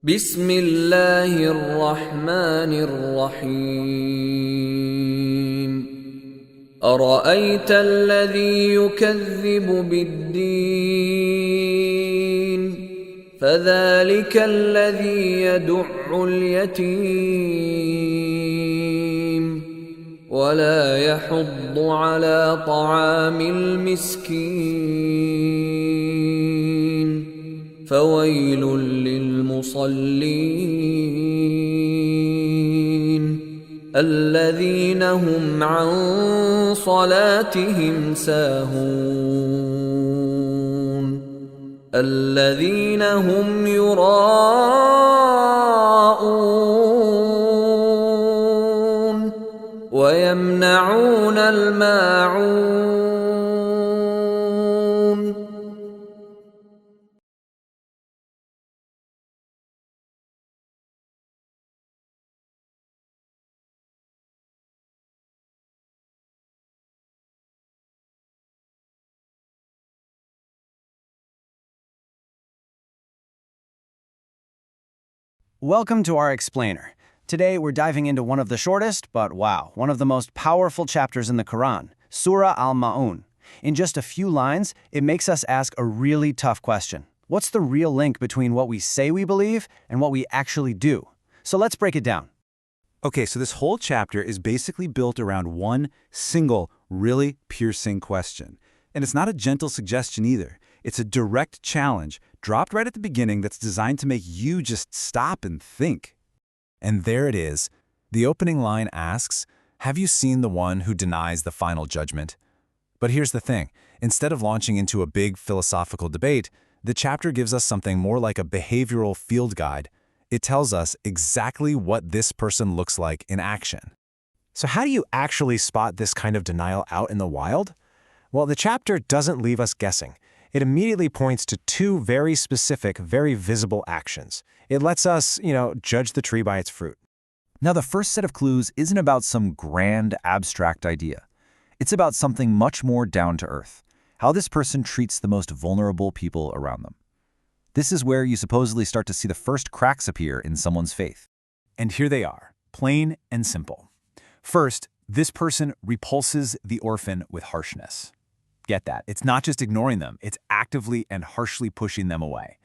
بسم الله الرحمن الرحيم أرأيت الذي يكذب بالدين فذلك الذي يدع اليتيم ولا يحض على طعام المسكين فويل-للمصلين الذين هم عن صلاتهم ساهون الذين هم يراءون ويمنعون الماعون. Welcome to our explainer. Today we're diving into one of the shortest, but wow, one of the most powerful chapters in the Quran, Surah Al Maun. In just a few lines, it makes us ask a really tough question. What's the real link between what we say we believe and what we actually do? So let's break it down. Okay, so this whole chapter is basically built around one single, really piercing question. And it's not a gentle suggestion either. It's a direct challenge, dropped right at the beginning, that's designed to make you just stop and think. And there it is. The opening line asks, "Have you seen the one who denies the final judgment?" But here's the thing. Instead of launching into a big philosophical debate, the chapter gives us something more like a behavioral field guide. It tells us exactly what this person looks like in action. So how do you actually spot this kind of denial out in the wild? Well, the chapter doesn't leave us guessing. It immediately points to two very specific, very visible actions. It lets us, judge the tree by its fruit. Now, the first set of clues isn't about some grand, abstract idea. It's about something much more down to earth, how this person treats the most vulnerable people around them. This is where you supposedly start to see the first cracks appear in someone's faith. And here they are, plain and simple. First, this person repulses the orphan with harshness. Get that. It's not just ignoring them. It's actively and harshly pushing them away.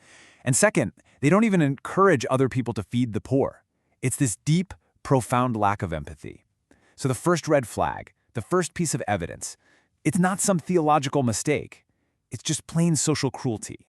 And second, they don't even encourage other people to feed the poor. It's this deep, profound lack of empathy. So the first red flag, the first piece of evidence, it's not some theological mistake. It's just plain social cruelty.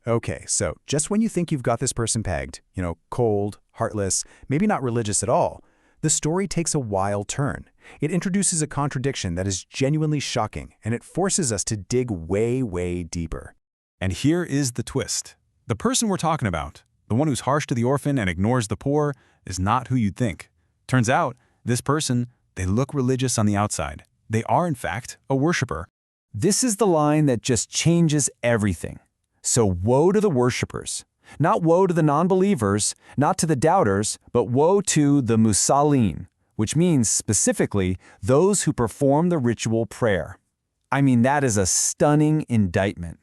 Okay, so just when you think you've got this person pegged, cold, heartless, maybe not religious at all, the story takes a wild turn. It introduces a contradiction that is genuinely shocking, and it forces us to dig way, way deeper. And here is the twist. The person we're talking about, the one who's harsh to the orphan and ignores the poor, is not who you'd think. Turns out, this person, they look religious on the outside. They are, in fact, a worshiper. This is the line that just changes everything. So woe to the worshipers. Not woe to the non-believers, not to the doubters, but woe to the musalleen, which means specifically those who perform the ritual prayer. I mean, that is a stunning indictment,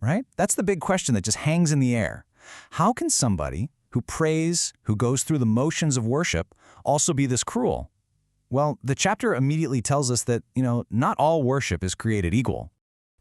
right? That's the big question that just hangs in the air. How can somebody who prays, who goes through the motions of worship, also be this cruel? Well, the chapter immediately tells us that, not all worship is created equal.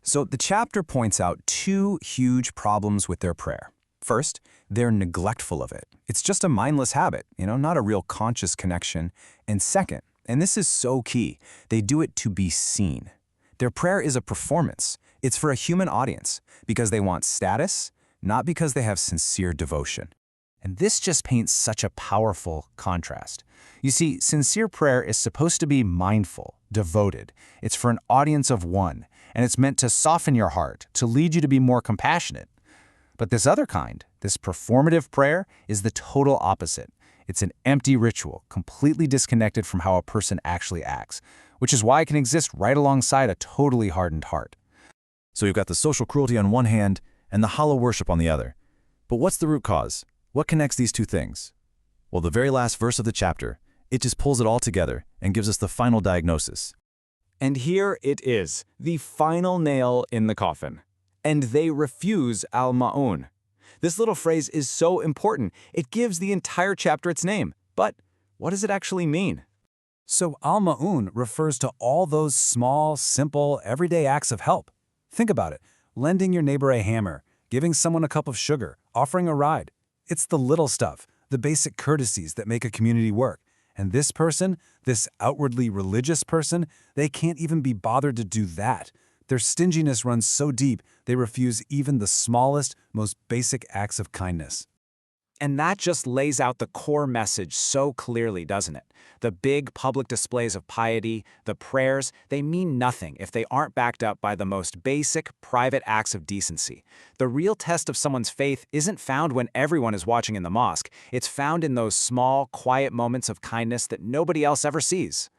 So the chapter points out two huge problems with their prayer. First, they're neglectful of it. It's just a mindless habit, not a real conscious connection. And second, and this is so key, they do it to be seen. Their prayer is a performance. It's for a human audience because they want status, not because they have sincere devotion. And this just paints such a powerful contrast. You see, sincere prayer is supposed to be mindful, devoted. It's for an audience of one, and it's meant to soften your heart, to lead you to be more compassionate. But this other kind, this performative prayer, is the total opposite. It's an empty ritual, completely disconnected from how a person actually acts, which is why it can exist right alongside a totally hardened heart. So you've got the social cruelty on one hand and the hollow worship on the other. But what's the root cause? What connects these two things? Well, the very last verse of the chapter, it just pulls it all together and gives us the final diagnosis. And here it is, the final nail in the coffin. And they refuse Al Maun. This little phrase is so important, it gives the entire chapter its name. But what does it actually mean? So Al Maun refers to all those small, simple, everyday acts of help. Think about it. Lending your neighbor a hammer, giving someone a cup of sugar, offering a ride. It's the little stuff, the basic courtesies that make a community work. And this person, this outwardly religious person, they can't even be bothered to do that. Their stinginess runs so deep, they refuse even the smallest, most basic acts of kindness. And that just lays out the core message so clearly, doesn't it? The big public displays of piety, the prayers, they mean nothing if they aren't backed up by the most basic, private acts of decency. The real test of someone's faith isn't found when everyone is watching in the mosque. It's found in those small, quiet moments of kindness that nobody else ever sees.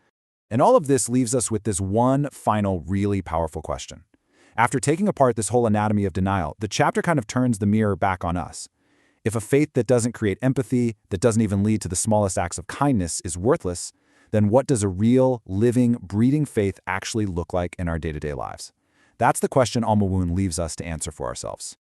And all of this leaves us with this one final, really powerful question. After taking apart this whole anatomy of denial, the chapter kind of turns the mirror back on us. If a faith that doesn't create empathy, that doesn't even lead to the smallest acts of kindness is worthless, then what does a real, living, breathing faith actually look like in our day-to-day lives? That's the question Al Maun leaves us to answer for ourselves.